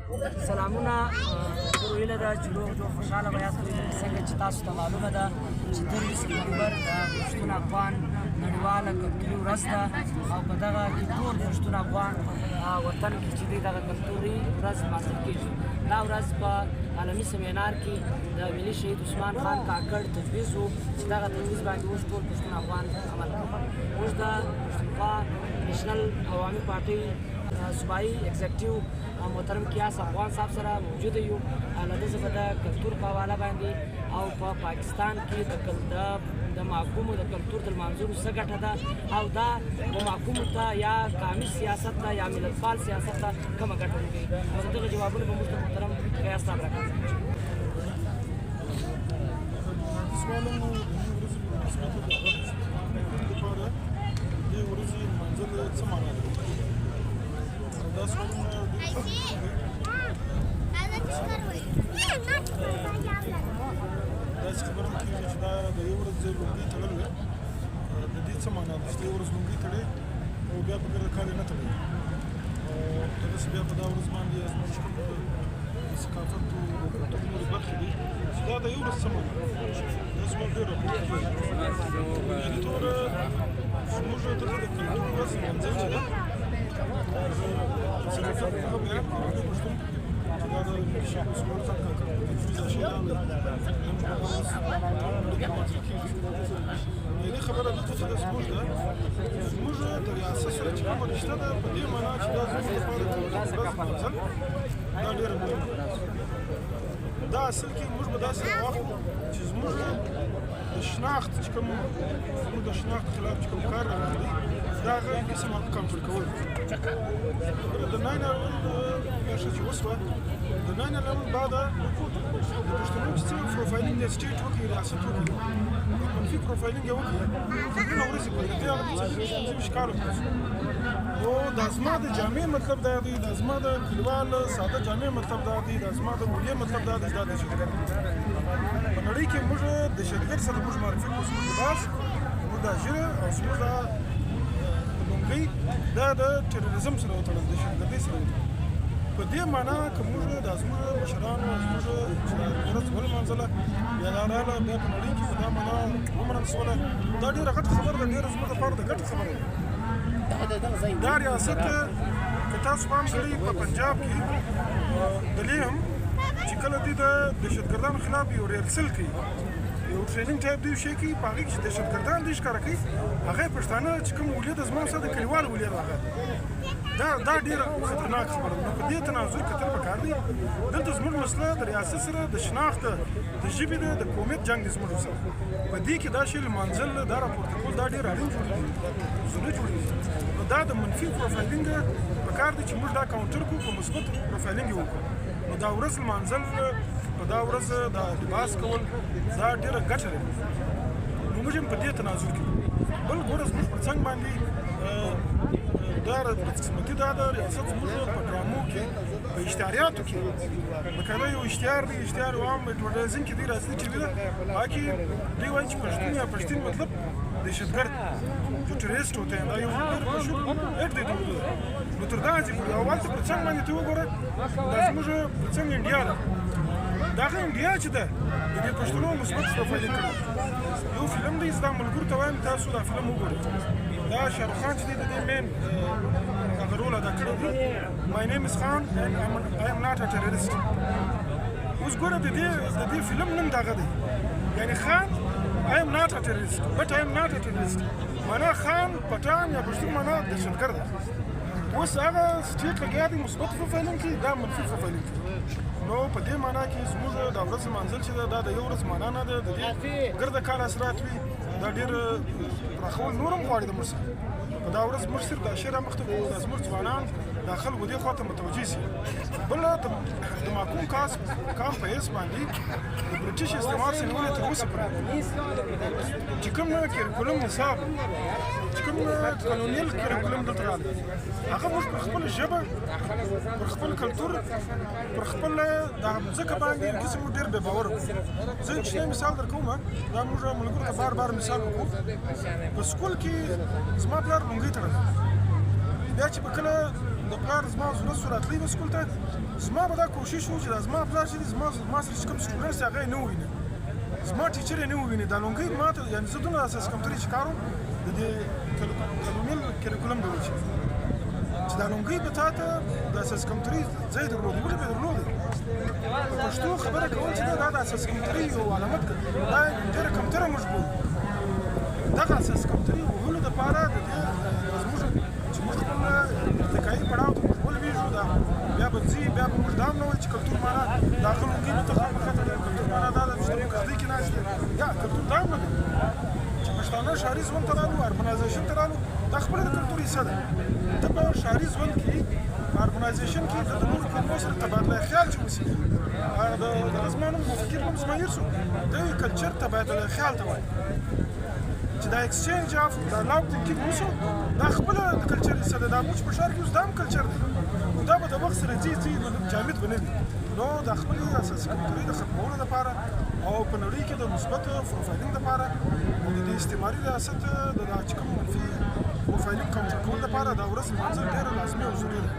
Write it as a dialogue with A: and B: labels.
A: سلامونه ویله ده چې روغ جوړ خوشحاله به یاست. څنګه چې تاسو ته معلومه ده چې 23 سپتمبر د پښتون افغان نړیواله کلتوري ورځ ده او په دغه کې ټول پښتون افغان وطن کې چې دی دغه کلتوري ورځ لمانځل کېږي. دا ورځ په عالمي سمینار کې د ملي شهید عثمان خان کاکړ تجویز و چې دغه تجویز باندې اوس ټول پښتون افغان عمل کوي. اوس د پښتونخوا نیشنل عوامي پارټۍ صوبایي ایگزیکټیو محترم کیاس افغان صاحب سره موجود یو. له ده څخه د کلتور په حواله باندې او په پاکستان کې د محکومو د کلتور د لمانځلو څه ګټه ده او دا محکومو ته یا قامي سیاست ته یا ملتپال سیاست ته کومه ګټه ورکوي. او د دغه جوابونه به موږ ته محترم کیاس صاحب راکوي.
B: دا سوالونه داسې خبره نه کېږي چې دا د یو ورځ لومړۍ تړل ده. د دې څه معنا ده چې د یو ورځ لومړۍ تړې او بیا په ګرده کال یې نه تړې. دغسې بیا په دا ورځ باندې زموږ کوم د ثقافتو د کلتور نورې برخې دي چې دا د یو ورځ څه معنا ده. دا سوال ډېر یعنې توره زموږ دغه د کلتور ورځ لمانځل چې ده یعنې خبره ده چې دا زموږ ده، زموږ د ریاست سره چې کومه رشته ده په دې معنا چې دا زموږ لپاره د ورځ لمانځل دا ډېره مهمه ده. دا اصل کې موږ به داسې راواخلو چې زموږ د شناخت چې کوم زموږ د شناخت خلاف چې کوم کار راغلی دی دا هغه قسم کنټرول کول د 9/11 پیښه چې وسوه د 9/11 بعد د پښتنو چې څنګه پروفایلینګ د سټیټ وکړي ریاست وکړي منفي پروفایلینګ یې وکړي څنګه ورځې کوي د دې هغه چې ښکار وکړي. نو دا زما د جامع مطلب دا دی، دا زما د کلیوال ساده جامع مطلب دا دی، دا زما د مولي مطلب دا دی چې دا دهشتګرد په نړۍ کې موږ دهشتګرد سره موږ معرفي کړو زموږ لباس زموږ دا ژیره او زموږ دا لونګۍ دا د ټیرریزم سره وتړل دهشتګردۍ سره وتړل. په دې معنا که موږ دا زموږ مشرانو زموږ چې ورځ ولمانځله بیا دا راغله بیا په نړۍ کې په دا معنا ومنل شوله دا ډېره غټه خبره ده، ډېره زموږ لپاره د ګټې خبره ده. دا ریاست که تاسو پام کړئ په پنجاب کې دلیم چې کله دوی د دهشتګردانو خلاف یو ریهرسل کوي یو ټریننګ ټایپ دوی شی کوي په هغې کې چې دهشتګردان دوی ښکاره کوي هغه یې پښتانه چې کوم ولي ده زما سره د کلیوال ولي راغلی دا ډېره خطرناک خبره ده. نو په دې تناظر کتل پکار دی. دلته زموږ مسله د ریاست سره د شناخت د ژبې ده د قومیت جنګ دی زموږ سره په دې کې دا شی لمانځل دا راپورته کول دا ډېر اړین جوړېږي زونه جوړېږي. نو دا د منفي پروفایلینګ پکار دی چې موږ دا کاونټر کړو په مثبت پروفایلینګ یې وکړو. نو دا ورځ لمانځل په دا ورځ دا لباس کول دا ډېره ګټه لري. نو موږ هم په دې تناظر کې بل ګوره زموږ پر څنګ باندې دا بدقسمتي دا ده ریاست زموږ په ډرامو کې په اشتهاریاتو کې بقاعده یو اشتهار دی، اشتهار عام ایډورټایزینګ کې دی راځي چې ده هغه کې دوی وایي چې پښتون یا پښتین مطلب دهشتګرد جو ټیرریسټ ہوتے ہیں دا یو ډېر مشهور ایډ دی دوی نو تر دا چې اول ته پر څنګ باندې ته وګوره دا زموږ پر څنګ انډیا ده دا هغه انډیا چې ده د دې پښتنو مثبت پروفایلینګ کړی یو فلم دی زه دا ملګرو ته وایم تاسو دا فلم وګورئ. دا شاهرخ خان چې دی د دې مین هغه رول ادا کړی دی مای نیم از خان اینډ آی ام ناټ ا ټیرریسټ. اوس ګوره د دې فلم نوم دغه دی یعنې خان I am not a terrorist, but I am not a terrorist. معنا خان پټان یا پښتون معنا دهشتګرد ده. اوس هغه سټیټ لګیا دی مثبت پروفایلینګ کې دا منفي پروفایلینګ کې. نو په دې معنا کې زموږ د ورځ لمانځل چې ده دا د یو ورځ معنا نه ده د دې ګرده کال اثرات وي دا ډېر پراخول نور هم غواړي د موږ څخه په دا ورځ موږ صرف دا شی رامخته کوو دا زموږ ځوانان دا خلکو دې خوا ته متوجه سي. بله د محکوم کام په حیث باندې د برټش استعمار څخه نیولې تر اوسه پورې چې کوم کریکولم نصاب چې کوم قانونیل کریکولم دلته راغلی هغه موږ پر خپله ژبه پر خپل کلتور پر خپل دا ځکه باندې یو قسم ډېر بې باوره وو. زه کوچنی مثال در کوم دا موږ ملګرو ته بار مثال وکړو په سکول کې زما پلار لونګۍ تړلی بیا چې به کله د د پلار زما ضرورت سو راتلی به سکول ته زما به دا کوشش و چې دا زما پلار چې دی زما سره چې کوم سټوډنټس دي هغه یې نه وویني زما ټیچر یې نه وویني دا لومړی ما ته یعنې زه دومره اساس کمپیوټري چې کار وم د دې کلومیل کریکولم ډول چې دا لومړی به تا ته د اساس کمپیوټري ځای درلودي ولې به یې درلودی په پښتو خبره کول چې دا د اساس کمپیوټري یو علامت دا ډېره کمتره موږ بولو دغه اساس کمپیوټري وهلو دپاره د دې زموږ چې موږ خپل ارتقایي پړاو ته موږ ولوېږو دا بیا به ځي بیا به موږ دا هم نه وایو چې کلتور معنا د هغه لومړي به ته خامخا ته کلتور معنا دا ده چې ته کزدۍ کې ناست یې یا کلتور دا هم نه دی چې پښتانه ښاري ژوند ته رالو اربنایزیشن ته رالو دا خپله د کلتور حصه ده ته په ښاري ژوند کې اربنایزیشن کې د نورو کلمو سره تبادله خیال چې وشي دغه زما نوم مفکر نوم زما هیر شو دا یې کلچر تبادله خیال ته وایي چې دا اکسچینج اف دا لاو تنکیب وشو دا خپله د کلچر حصه ده دا موږ په ښار کې اوس دا هم کلچر دی نو دا به د وخت سره ځي نو جامد به نه وي نو د خپلې اساسي کلتوري د ختمولو دپاره او په نړۍ کې د مثبت پروفایلینګ دپاره او د دې استعماري ریاست د چې کوم منفي پروفایلینګ کاونټر کولو دپاره دا ورځ لمانځل ډېره لازمي او ضروري ده.